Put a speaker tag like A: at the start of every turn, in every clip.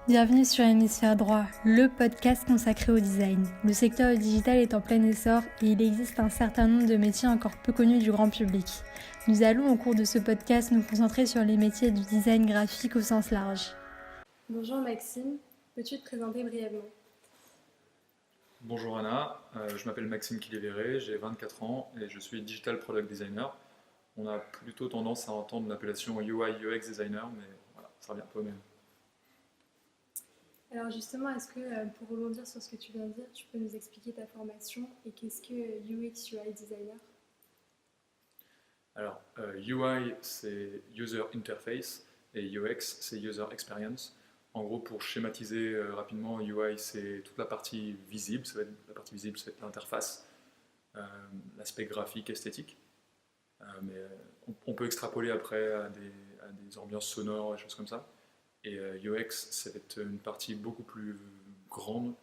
A: Bienvenue sur Hémisphère Droit, le podcast consacré au design. Le secteur du digital est en plein essor et il existe un certain nombre de métiers encore peu connus du grand public. Nous allons au cours de ce podcast nous concentrer sur les métiers du design graphique au sens large.
B: Bonjour Maxime, peux-tu te présenter brièvement?
C: Bonjour Anna, je m'appelle Maxime Kiliveré, j'ai 24 ans et je suis Digital Product Designer. On a plutôt tendance à entendre l'appellation UI UX Designer, mais voilà, ça revient un peu au même.
B: Alors justement, est-ce que pour rebondir sur ce que tu viens de dire, tu peux nous expliquer ta formation et qu'est-ce que UX UI Designer?
C: Alors, UI c'est User Interface et UX c'est User Experience. En gros, pour schématiser rapidement, UI c'est toute la partie visible, ça va être l'interface, l'aspect graphique, esthétique. Mais on peut extrapoler après à des ambiances sonores et choses comme ça. Et UX, c'est une partie beaucoup plus grande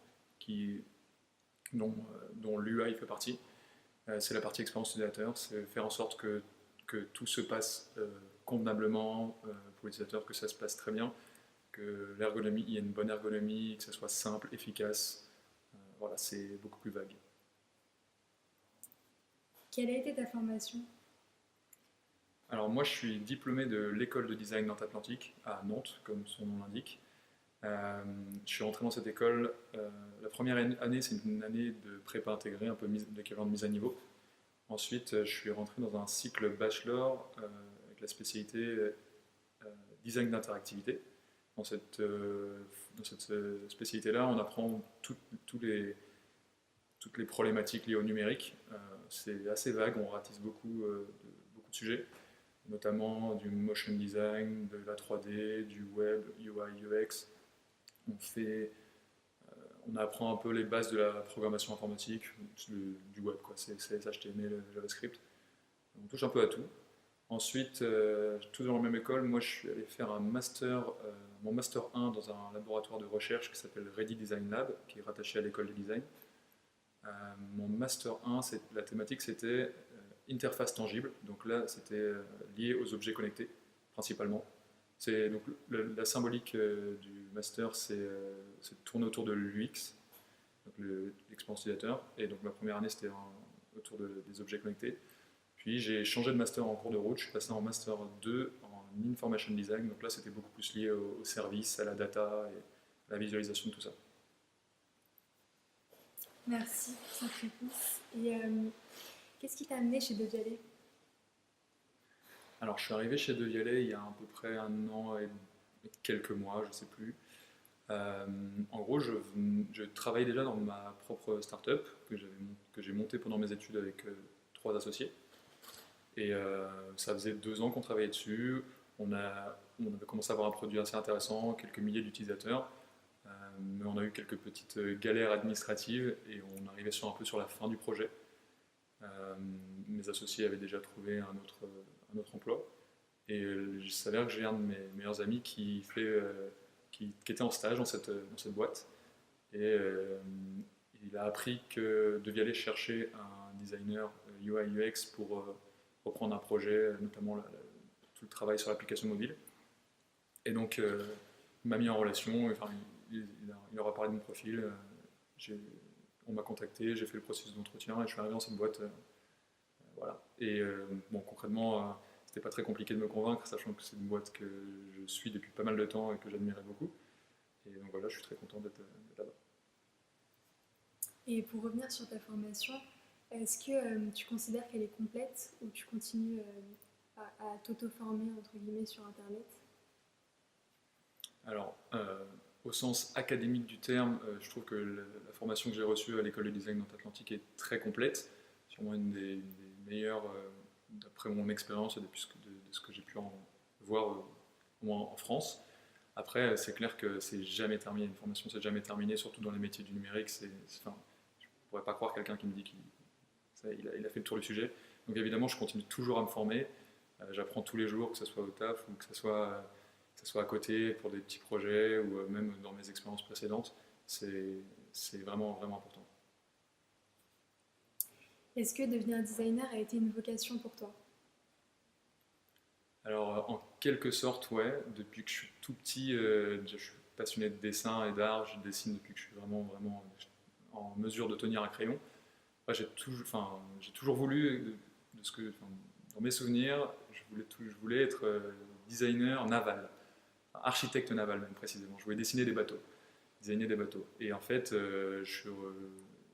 C: dont l'UI fait partie. C'est la partie expérience utilisateur, c'est faire en sorte que tout se passe convenablement pour l'utilisateur, que ça se passe très bien, que l'ergonomie, il y ait une bonne ergonomie, que ça soit simple, efficace. Voilà, c'est beaucoup plus vague.
B: Quelle a été ta formation?
C: Alors moi je suis diplômé de l'école de design Nantes-Atlantique à Nantes, comme son nom l'indique. Je suis rentré dans cette école, la première année c'est une année de prépa intégrée, un peu l'équivalent de mise à niveau. Ensuite je suis rentré dans un cycle bachelor avec la spécialité design d'interactivité. Dans cette spécialité-là, on apprend toutes les problématiques liées au numérique. C'est assez vague, on ratisse beaucoup de sujets, notamment du motion design, de la 3D, du web, UI, UX. On apprend un peu les bases de la programmation informatique, du web, quoi. C'est HTML, le JavaScript. On touche un peu à tout. Ensuite, tout dans la même école, moi je suis allé faire mon master 1 dans un laboratoire de recherche qui s'appelle Ready Design Lab, qui est rattaché à l'école de design. Mon master 1, la thématique c'était interface tangible, donc là c'était lié aux objets connectés principalement. Donc la symbolique du master c'est tourné autour de l'UX, donc l'expérience utilisateur, et donc ma première année c'était autour des objets connectés. Puis j'ai changé de master en cours de route, je suis passé en master 2 en information design, donc là c'était beaucoup plus lié au service, à la data et à la visualisation de tout ça.
B: Merci pour cette réponse. Et qu'est-ce qui t'a amené chez De Vialet?
C: Alors je suis arrivé chez De Vialet il y a à peu près 1 an et quelques mois, je ne sais plus. En gros, je travaillais déjà dans ma propre start-up que j'ai montée pendant mes études avec 3 associés. Et ça faisait 2 ans qu'on travaillait dessus. On avait commencé à avoir un produit assez intéressant, quelques milliers d'utilisateurs. Mais on a eu quelques petites galères administratives et on arrivait un peu sur la fin du projet. Mes associés avaient déjà trouvé un autre emploi. Et il s'avère que j'ai un de mes meilleurs amis qui était en stage dans cette boîte. Et il a appris que De Vialet cherchait un designer UI UX pour reprendre un projet, notamment tout le travail sur l'application mobile. Et donc il m'a mis en relation, enfin, il leur a parlé de mon profil, on m'a contacté, j'ai fait le processus d'entretien et je suis arrivé dans cette boîte. Voilà. Et bon, concrètement, c'était pas très compliqué de me convaincre, sachant que c'est une boîte que je suis depuis pas mal de temps et que j'admirais beaucoup. Et donc voilà, je suis très content d'être là-bas.
B: Et pour revenir sur ta formation, est-ce que tu considères qu'elle est complète ou tu continues à t'auto-former entre guillemets sur Internet?
C: Alors, au sens académique du terme, je trouve que la formation que j'ai reçue à l'école de design Nantes-Atlantique est très complète, sûrement une des meilleures d'après mon expérience et de ce que j'ai pu en voir au moins en France. Après, c'est clair que c'est jamais terminé, une formation c'est jamais terminé, surtout dans les métiers du numérique. Enfin, je ne pourrais pas croire quelqu'un qui me dit qu'il a fait le tour du sujet. Donc évidemment, je continue toujours à me former. J'apprends tous les jours, que ce soit au taf ou que ce soit à côté pour des petits projets ou même dans mes expériences précédentes. C'est vraiment, vraiment important.
B: Est-ce que devenir designer a été une vocation pour toi?
C: Alors, en quelque sorte, ouais. Depuis que je suis tout petit, je suis passionné de dessin et d'art, je dessine depuis que je suis vraiment en mesure de tenir un crayon. Moi, j'ai toujours voulu, dans mes souvenirs, je voulais être designer naval, enfin, architecte naval même précisément. Je voulais dessiner des bateaux, designer des bateaux. Et en fait,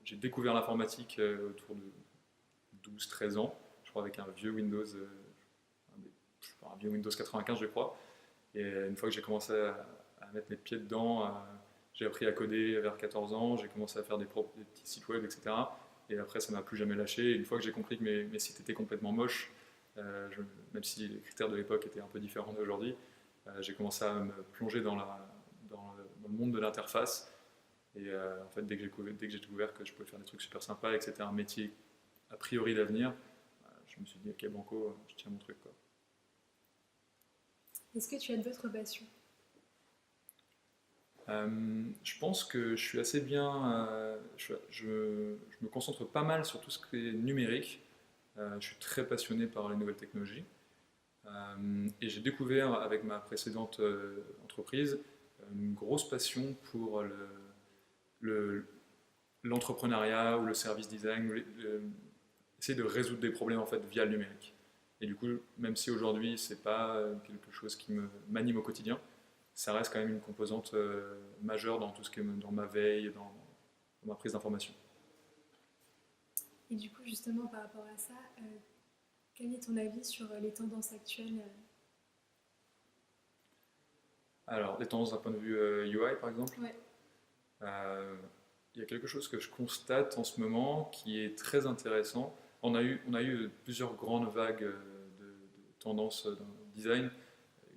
C: j'ai découvert l'informatique autour de 12-13 ans, je crois avec un vieux Windows, un vieux Windows 95 je crois. Et une fois que j'ai commencé à mettre les pieds dedans, j'ai appris à coder vers 14 ans, j'ai commencé à faire des petits sites web, etc. Et après, ça ne m'a plus jamais lâché. Et une fois que j'ai compris que mes sites étaient complètement moches, même si les critères de l'époque étaient un peu différents d'aujourd'hui, j'ai commencé à me plonger dans le monde de l'interface. Et en fait, dès que j'ai découvert que je pouvais faire des trucs super sympas et que c'était un métier a priori d'avenir, je me suis dit, ok, banco, je tiens mon truc, quoi.
B: Est-ce que tu as d'autres passions?
C: Je pense que je suis assez bien. Je me concentre pas mal sur tout ce qui est numérique. Je suis très passionné par les nouvelles technologies. Et j'ai découvert avec ma précédente entreprise une grosse passion pour l'entrepreneuriat ou le service design, essayer de résoudre des problèmes en fait via le numérique. Et du coup, même si aujourd'hui c'est pas quelque chose qui m'anime au quotidien, ça reste quand même une composante majeure dans tout ce qui est dans ma veille, dans ma prise d'information.
B: Et du coup, justement, par rapport à ça, quel est ton avis sur les tendances actuelles?
C: Alors, les tendances d'un point de vue UI par exemple,
B: Ouais.
C: il y a quelque chose que je constate en ce moment qui est très intéressant. On a eu plusieurs grandes vagues de tendances dans le design,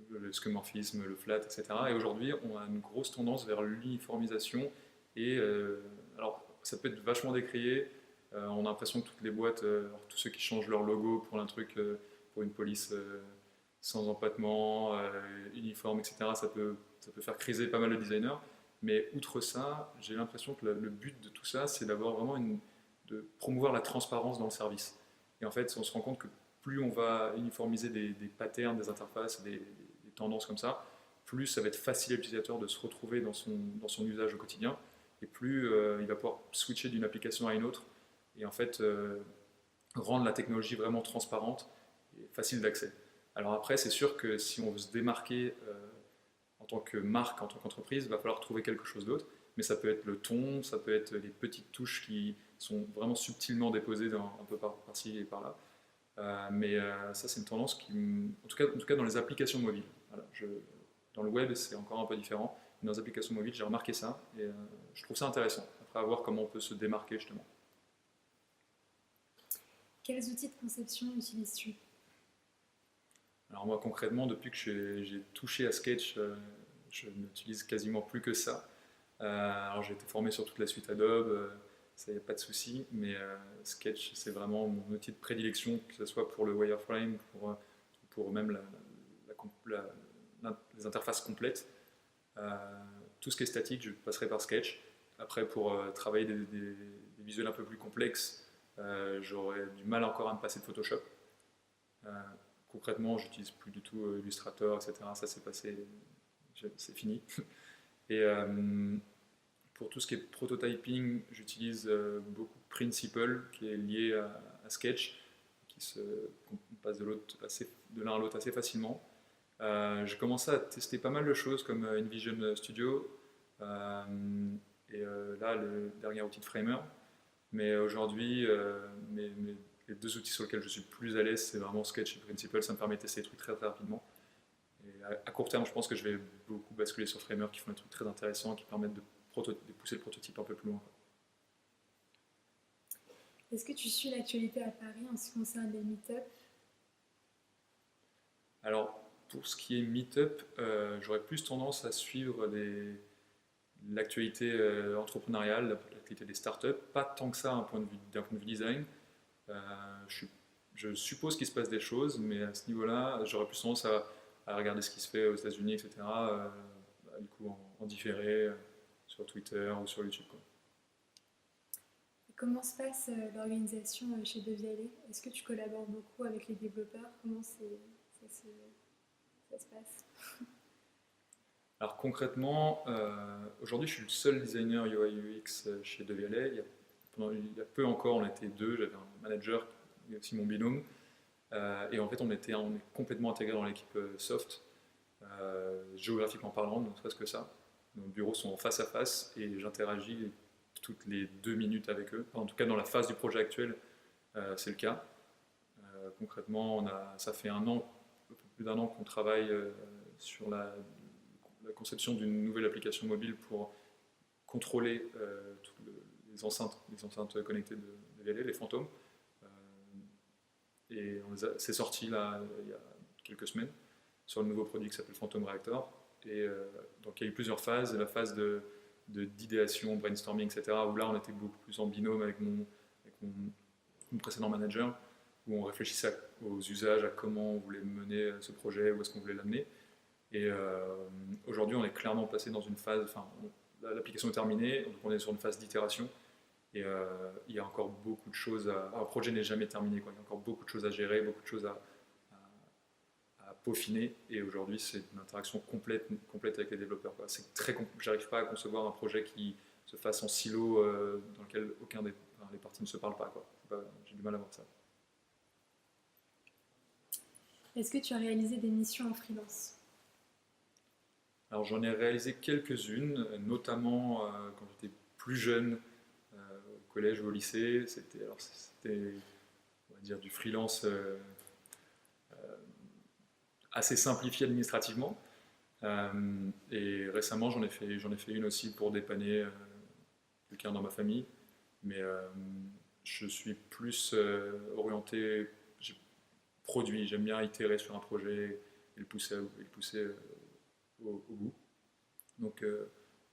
C: le skeuomorphisme, le flat, etc. Et aujourd'hui, on a une grosse tendance vers l'uniformisation. Et alors, ça peut être vachement décrié. On a l'impression que toutes les boîtes, tous ceux qui changent leur logo pour un truc, pour une police sans empattement, uniforme, etc., ça peut faire criser pas mal de designers. Mais outre ça, j'ai l'impression que le but de tout ça, c'est d'avoir vraiment de promouvoir la transparence dans le service. Et en fait, on se rend compte que plus on va uniformiser des patterns, des interfaces, des tendances comme ça, plus ça va être facile à l'utilisateur de se retrouver dans son usage au quotidien, et plus il va pouvoir switcher d'une application à une autre, et en fait rendre la technologie vraiment transparente et facile d'accès. Alors après, c'est sûr que si on veut se démarquer en tant que marque, en tant qu'entreprise, il va falloir trouver quelque chose d'autre, mais ça peut être le ton, ça peut être les petites touches qui sont vraiment subtilement déposées un peu par-ci et par-là. Mais ça, c'est une tendance qui, en tout cas dans les applications mobiles. Voilà, dans le web, c'est encore un peu différent. Mais dans les applications mobiles, j'ai remarqué ça et je trouve ça intéressant. Après, à voir comment on peut se démarquer justement.
B: Quels outils de conception utilises-tu?
C: Alors moi, concrètement, depuis que j'ai touché à Sketch, je n'utilise quasiment plus que ça. Alors j'ai été formé sur toute la suite Adobe. Ça, il n'y a pas de souci, mais Sketch, c'est vraiment mon outil de prédilection, que ce soit pour le wireframe, pour même les interfaces complètes. Tout ce qui est statique, je passerai par Sketch. Après, pour travailler des visuels un peu plus complexes, j'aurais du mal encore à me passer de Photoshop. Concrètement, j'utilise plus du tout Illustrator, etc. Ça, c'est passé, c'est fini. Et pour tout ce qui est prototyping, j'utilise beaucoup Principle, qui est lié à Sketch, qu'on passe de l'un à l'autre assez facilement. J'ai commencé à tester pas mal de choses comme InVision Studio, et là, le dernier outil de Framer. Mais aujourd'hui, les deux outils sur lesquels je suis plus à l'aise, c'est vraiment Sketch et Principle. Ça me permet de tester des trucs très très rapidement. Et à court terme, je pense que je vais beaucoup basculer sur Framer, qui font des trucs très intéressants, qui permettent de pousser le prototype un peu plus loin.
B: Est-ce que tu suis l'actualité à Paris en ce qui concerne les meet-up?
C: Alors, pour ce qui est meet-up, j'aurais plus tendance à suivre l'actualité entrepreneuriale, l'actualité des startups, pas tant que ça d'un point de vue design. Je suppose qu'il se passe des choses, mais à ce niveau-là, j'aurais plus tendance à regarder ce qui se fait aux États-Unis, etc. Du coup, en différé, sur Twitter ou sur YouTube, quoi.
B: Et comment se passe l'organisation chez Devialet? Est-ce que tu collabores beaucoup avec les développeurs? Comment ça se passe?
C: Alors concrètement, aujourd'hui je suis le seul designer UI UX chez Devialet. Il y a peu encore, on était deux, j'avais un manager et aussi mon binôme. Et en fait on est complètement intégré dans l'équipe soft, géographiquement parlant, ne serait-ce que ça. Nos bureaux sont en face à face et j'interagis toutes les 2 minutes avec eux. En tout cas dans la phase du projet actuel, c'est le cas. Concrètement, ça fait un peu plus d'1 an qu'on travaille sur la conception d'une nouvelle application mobile pour contrôler les enceintes connectées de VLA, les fantômes. Et c'est sorti là, il y a quelques semaines sur le nouveau produit qui s'appelle Phantom Reactor. Et donc il y a eu plusieurs phases. La phase d'idéation, brainstorming, etc. où là on était beaucoup plus en binôme avec mon précédent manager, où on réfléchissait aux usages, à comment on voulait mener ce projet, où est-ce qu'on voulait l'amener. Et aujourd'hui, on est clairement passé dans une phase, enfin, l'application est terminée, donc on est sur une phase d'itération. Et il y a encore beaucoup de choses un projet n'est jamais terminé, quoi. Il y a encore beaucoup de choses à gérer, beaucoup de choses à peaufiner. Et aujourd'hui, c'est une interaction complète avec les développeurs, quoi. J'arrive pas à concevoir un projet qui se fasse en silo dans lequel les parties ne se parlent pas, quoi. J'ai du mal à voir ça.
B: Est-ce que tu as réalisé des missions en freelance?
C: Alors j'en ai réalisé quelques-unes, notamment quand j'étais plus jeune, au collège ou au lycée. C'était, on va dire, du freelance assez simplifié administrativement. Et récemment, j'en ai fait une aussi pour dépanner quelqu'un dans ma famille. Mais je suis plus orienté produit. J'aime bien itérer sur un projet et le pousser au bout. Donc,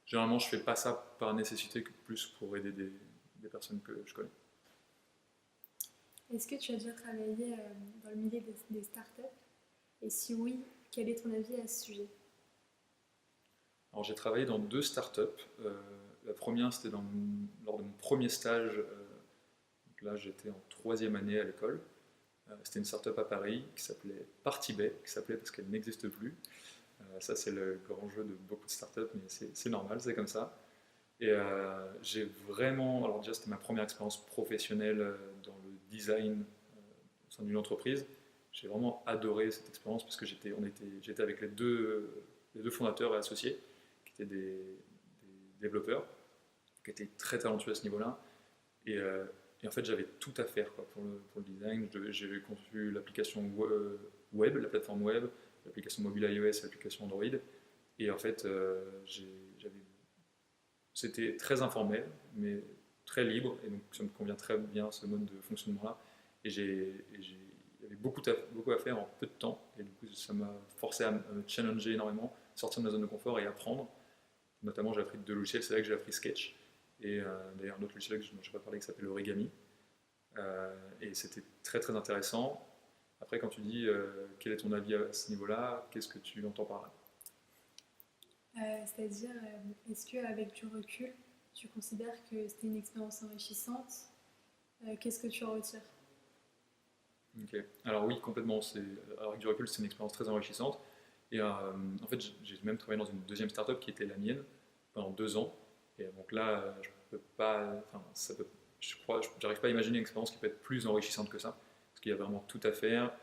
C: généralement, je fais pas ça par nécessité, que plus pour aider des personnes que je connais.
B: Est-ce que tu as déjà travaillé dans le milieu des startups? Et si oui, quel est ton avis à ce sujet?
C: Alors, j'ai travaillé dans 2 startups. La première, c'était lors de mon premier stage. Donc là, j'étais en 3e année à l'école. C'était une startup à Paris qui s'appelait Partybay, parce qu'elle n'existe plus. Ça, c'est le grand jeu de beaucoup de startups, mais c'est normal, c'est comme ça. Et j'ai vraiment, alors déjà c'était ma première expérience professionnelle dans le design au sein d'une entreprise. J'ai vraiment adoré cette expérience parce que j'étais avec les deux fondateurs et associés qui étaient des développeurs, qui étaient très talentueux à ce niveau-là. Et en fait, j'avais tout à faire, quoi, pour le design. J'ai conçu l'application web, la plateforme web, l'application mobile iOS, l'application Android. Et en fait, c'était très informel, mais très libre. Et donc, ça me convient très bien, ce mode de fonctionnement-là. Et il y avait beaucoup à faire en peu de temps. Et du coup, ça m'a forcé à me challenger énormément, sortir de ma zone de confort et apprendre. Notamment, j'ai appris 2 logiciels. C'est là que j'ai appris Sketch. Et d'ailleurs, un autre logiciel dont je n'ai pas parlé qui s'appelle Origami. Et c'était très très intéressant. Après, quand tu dis quel est ton avis à ce niveau-là, qu'est-ce que tu entends par là?
B: C'est-à-dire, est-ce qu'avec du recul, tu considères que c'était une expérience enrichissante? Qu'est-ce que tu en retires?
C: Ok. Alors oui, complètement. Avec du recul, c'est une expérience très enrichissante. Et en fait, j'ai même travaillé dans une deuxième startup qui était la mienne pendant 2 ans. Et donc là, je peux pas, enfin, j'arrive pas à imaginer une expérience qui peut être plus enrichissante que ça, parce qu'il y a vraiment tout à faire.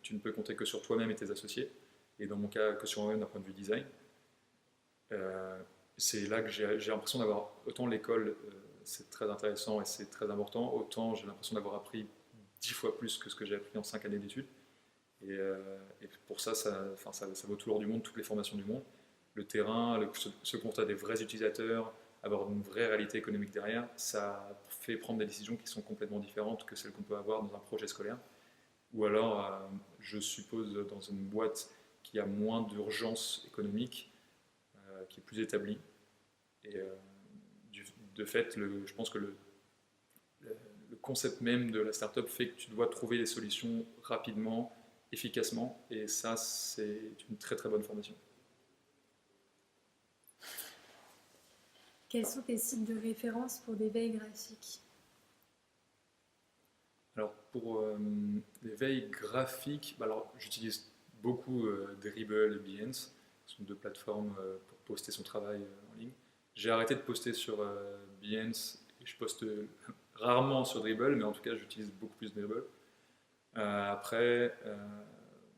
C: Tu ne peux compter que sur toi-même et tes associés, et dans mon cas, que sur moi-même d'un point de vue design. C'est là que j'ai l'impression d'avoir, autant l'école, c'est très intéressant et c'est très important, autant j'ai l'impression d'avoir appris 10 fois plus que ce que j'ai appris en 5 années d'études. Et pour ça, ça vaut tout l'or du monde, toutes les formations du monde. Le terrain, se confronter à des vrais utilisateurs, avoir une vraie réalité économique derrière, ça fait prendre des décisions qui sont complètement différentes que celles qu'on peut avoir dans un projet scolaire. Ou alors, je suppose, dans une boîte qui a moins d'urgence économique, qui est plus établie. Et de fait, je pense que le concept même de la startup fait que tu dois trouver des solutions rapidement, efficacement, et ça, c'est une très très bonne formation.
B: Quels sont tes sites de référence pour des veilles graphiques?
C: Alors pour les veilles graphiques, alors j'utilise beaucoup Dribbble et Behance. sont deux plateformes pour poster son travail en ligne. J'ai arrêté de poster sur Behance et je poste rarement sur Dribbble, mais en tout cas j'utilise beaucoup plus Dribbble. Après,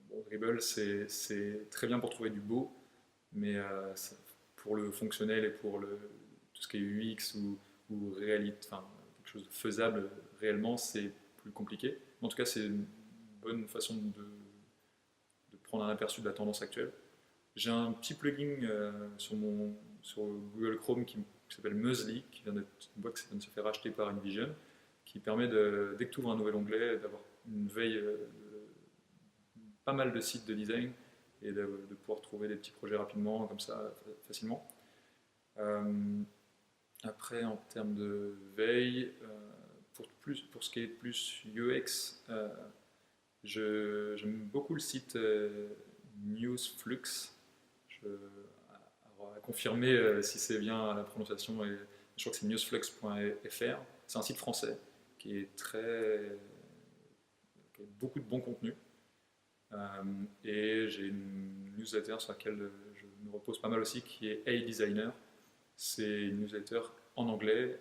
C: bon, Dribbble c'est très bien pour trouver du beau, mais pour le fonctionnel et pour tout ce qui est UX ou réalité, enfin, quelque chose de faisable réellement, c'est plus compliqué. En tout cas, c'est une bonne façon de prendre un aperçu de la tendance actuelle. J'ai un petit plugin sur Google Chrome qui s'appelle Musli, qui vient d'être une boîte qui vient de se faire acheter par InVision, qui permet, dès que tu ouvres un nouvel onglet, d'avoir une veille de pas mal de sites de design et de pouvoir trouver des petits projets rapidement, comme ça, facilement. Après, en termes de veille, pour ce qui est plus UX, j'aime beaucoup le site Newsflux. À confirmer si c'est bien la prononciation, et je crois que c'est newsflux.fr. C'est un site français qui a beaucoup de bons contenus. Et j'ai une newsletter sur laquelle je me repose pas mal aussi, qui est Hey Designer. C'est une newsletter en anglais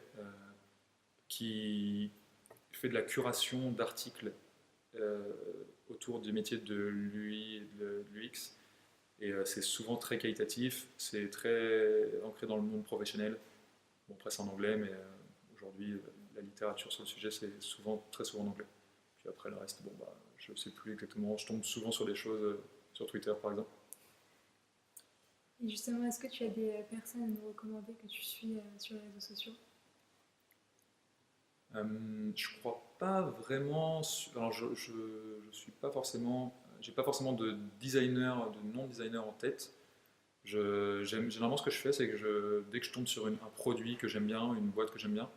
C: qui fait de la curation d'articles autour du métier de l'UI et de l'UX. Et c'est souvent très qualitatif, c'est très ancré dans le monde professionnel. Bon, après c'est en anglais, mais aujourd'hui la littérature sur le sujet c'est très souvent en anglais. Puis après le reste, bon bah je sais plus exactement, je tombe souvent sur des choses sur Twitter par exemple.
B: Et justement, est-ce que tu as des personnes à nous recommander que tu suis sur les réseaux sociaux?
C: Je crois pas vraiment. Alors je suis pas forcément. J'ai pas forcément de designer, de non-designer en tête. Généralement, ce que je fais, c'est que dès que je tombe sur un produit que j'aime bien, une boîte que j'aime bien,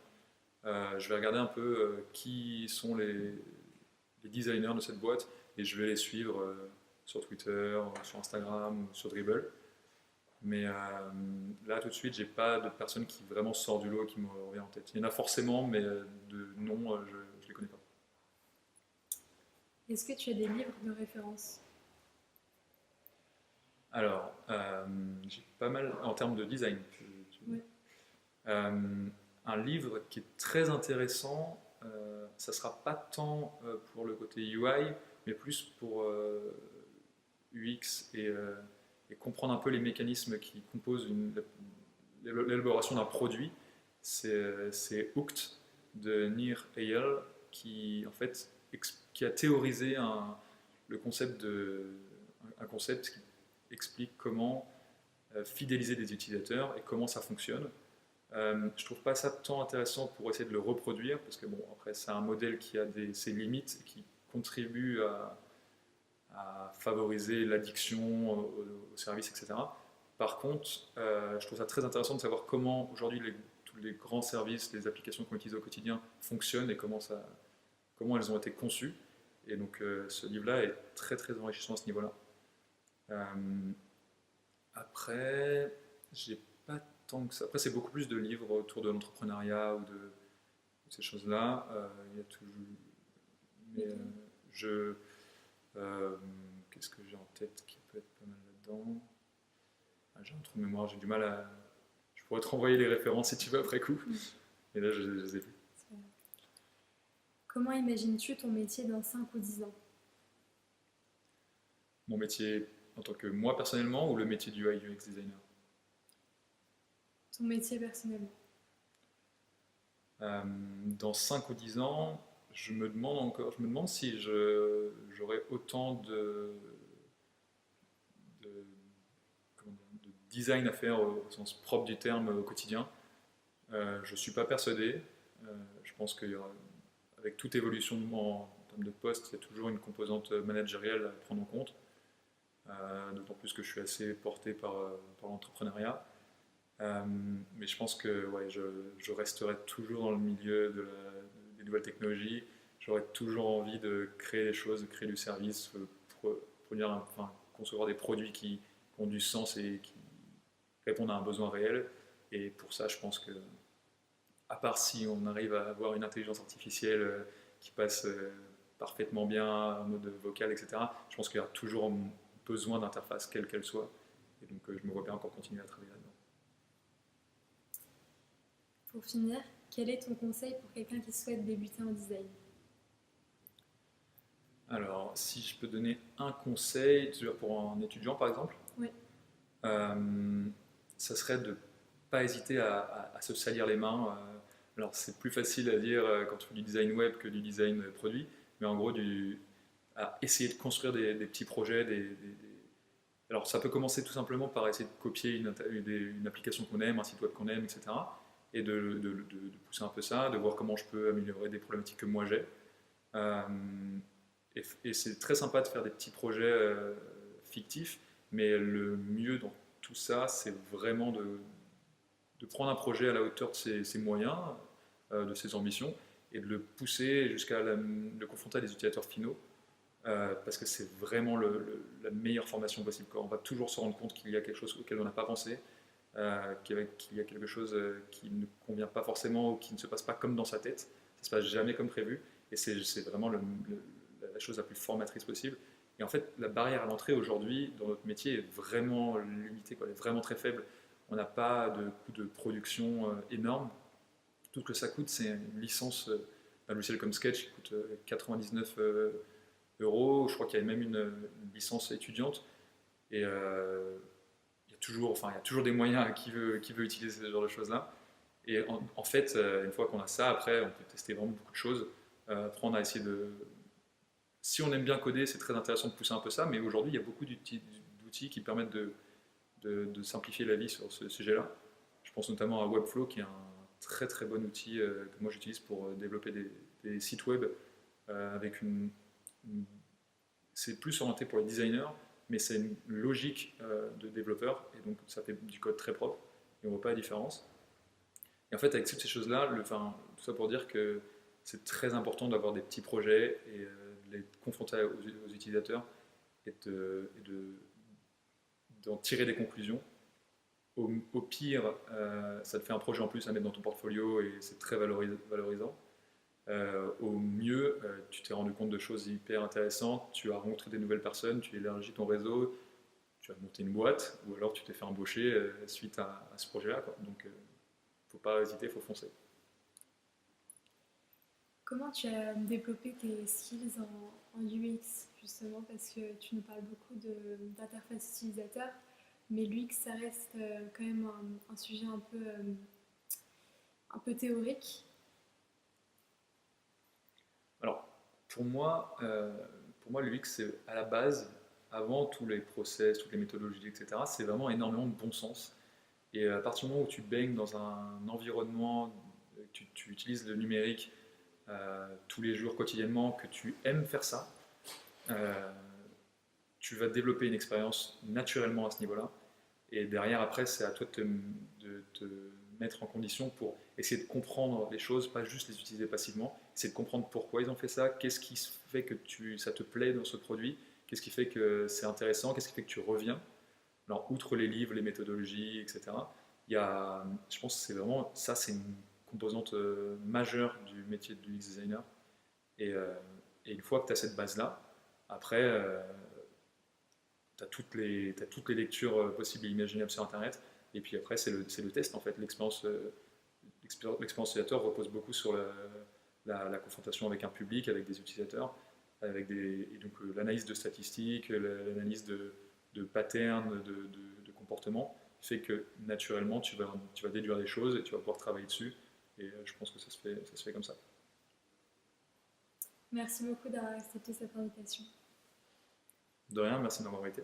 C: je vais regarder un peu qui sont les designers de cette boîte et je vais les suivre sur Twitter, sur Instagram, sur Dribbble. Mais là, tout de suite, j'ai pas de personne qui vraiment sort du lot et qui me revient en tête. Il y en a forcément, mais de nom, je les connais pas.
B: Est-ce que tu as des livres de référence?
C: Alors, j'ai pas mal, en termes de design,
B: Oui.
C: un livre qui est très intéressant, ça sera pas tant pour le côté UI, mais plus pour UX et comprendre un peu les mécanismes qui composent l'élaboration d'un produit. C'est Hooked de Nir Eyal qui en fait qui a théorisé un concept qui explique comment fidéliser des utilisateurs et comment ça fonctionne. Je trouve pas ça tant intéressant pour essayer de le reproduire parce que bon après c'est un modèle qui a ses limites et qui contribue à favoriser l'addiction au service, etc. Par contre, je trouve ça très intéressant de savoir comment aujourd'hui tous les grands services, les applications qu'on utilise au quotidien fonctionnent et comment elles ont été conçues. Et donc ce livre-là est très très enrichissant à ce niveau-là. Après, j'ai pas tant que ça. Après, c'est beaucoup plus de livres autour de l'entrepreneuriat ou de ces choses-là. Il y a toujours. Mais qu'est-ce que j'ai en tête qui peut être pas mal là-dedans? J'ai un trou de mémoire, j'ai du mal à. Je pourrais te renvoyer les références si tu veux après coup. Et là, je les ai plus.
B: Comment imagines-tu ton métier dans 5 ou 10 ans?
C: Mon métier en tant que moi personnellement ou le métier du UI UX designer?
B: Ton métier personnellement.
C: Dans 5 ou 10 ans, je me demande si j'aurai autant de design à faire au sens propre du terme au quotidien. Je ne suis pas persuadé. Je pense qu'avec toute évolution en termes de poste, il y a toujours une composante managériale à prendre en compte. D'autant plus que je suis assez porté par l'entrepreneuriat. Mais je pense que ouais, je resterai toujours dans le milieu des nouvelles technologies. J'aurai toujours envie de créer des choses, de créer du service, concevoir des produits qui ont du sens et qui répondent à un besoin réel. Et pour ça, je pense que, à part si on arrive à avoir une intelligence artificielle qui passe parfaitement bien en mode vocal, etc., je pense qu'il y a toujours besoin d'interface, quelle qu'elle soit. Et donc je me vois bien encore continuer à travailler là-dedans.
B: Pour finir, quel est ton conseil pour quelqu'un qui souhaite débuter en design?
C: Alors, si je peux donner un conseil, tu veux dire pour un étudiant par exemple,
B: Oui.
C: ça serait de ne pas hésiter à se salir les mains. Alors, c'est plus facile à dire quand tu fais du design web que du design produit, mais en gros, à essayer de construire des petits projets. Alors, ça peut commencer tout simplement par essayer de copier une application qu'on aime, un site web qu'on aime, etc. Et de pousser un peu ça, de voir comment je peux améliorer des problématiques que moi j'ai. Euh, et c'est très sympa de faire des petits projets fictifs, mais le mieux dans tout ça, c'est vraiment de prendre un projet à la hauteur de ses moyens, de ses ambitions, et de le pousser jusqu'à le confronter à des utilisateurs finaux, parce que c'est vraiment la meilleure formation possible. On va toujours se rendre compte qu'il y a quelque chose auquel on n'a pas pensé, qu'il y a quelque chose qui ne convient pas forcément ou qui ne se passe pas comme dans sa tête. Ça ne se passe jamais comme prévu, et c'est vraiment la chose la plus formatrice possible. Et en fait, la barrière à l'entrée aujourd'hui dans notre métier est vraiment limitée, elle est vraiment très faible. On n'a pas de coût de production énorme. Tout ce que ça coûte, c'est une licence d'un logiciel comme Sketch qui coûte 99 euros. Je crois qu'il y a même une licence étudiante. Et il y a toujours des moyens à qui veut utiliser ce genre de choses-là. Et en fait, une fois qu'on a ça, après, on peut tester vraiment beaucoup de choses. Apprendre à essayer de... Si on aime bien coder, c'est très intéressant de pousser un peu ça, mais aujourd'hui, il y a beaucoup d'outils qui permettent de simplifier la vie sur ce sujet-là. Je pense notamment à Webflow, qui est un très très bon outil que moi j'utilise pour développer des sites web avec c'est plus orienté pour les designers, mais c'est une logique de développeur, et donc ça fait du code très propre, et on ne voit pas la différence. Et en fait, avec toutes ces choses-là, tout ça pour dire que c'est très important d'avoir des petits projets et de les confronter aux utilisateurs et d'en tirer des conclusions. Au pire, ça te fait un projet en plus à mettre dans ton portfolio et c'est très valorisant. Au mieux, tu t'es rendu compte de choses hyper intéressantes, tu as rencontré des nouvelles personnes, tu élargis ton réseau, tu as monté une boîte, ou alors tu t'es fait embaucher suite à ce projet-là. Donc, faut pas hésiter, il faut foncer.
B: Comment tu as développé tes skills en UX, justement, parce que tu nous parles beaucoup d'interface utilisateur, mais l'UX, ça reste quand même un sujet un peu théorique.
C: Alors, pour moi, l'UX, c'est à la base, avant tous les process, toutes les méthodologies, etc., c'est vraiment énormément de bon sens. Et à partir du moment où tu baignes dans un environnement, tu utilises le numérique tous les jours, quotidiennement, que tu aimes faire ça, tu vas développer une expérience naturellement à ce niveau-là. Et derrière, après, c'est à toi de te mettre en condition pour essayer de comprendre les choses, pas juste les utiliser passivement, essayer de comprendre pourquoi ils ont fait ça, qu'est-ce qui fait que ça te plaît dans ce produit, qu'est-ce qui fait que c'est intéressant, qu'est-ce qui fait que tu reviens. Alors, outre les livres, les méthodologies, etc., je pense que c'est vraiment, ça c'est une composante majeure du métier de UX designer. Et une fois que tu as cette base-là, après, tu as toutes les lectures possibles et imaginables sur Internet. Et puis après, c'est le test en fait. L'expérience utilisateur repose beaucoup sur la confrontation avec un public, avec des utilisateurs, et donc l'analyse de statistiques, l'analyse de patterns, de comportements, fait que naturellement tu vas déduire des choses et tu vas pouvoir travailler dessus. Et je pense que ça se fait comme ça.
B: Merci beaucoup d'avoir accepté cette invitation.
C: De rien, merci de m'avoir invité.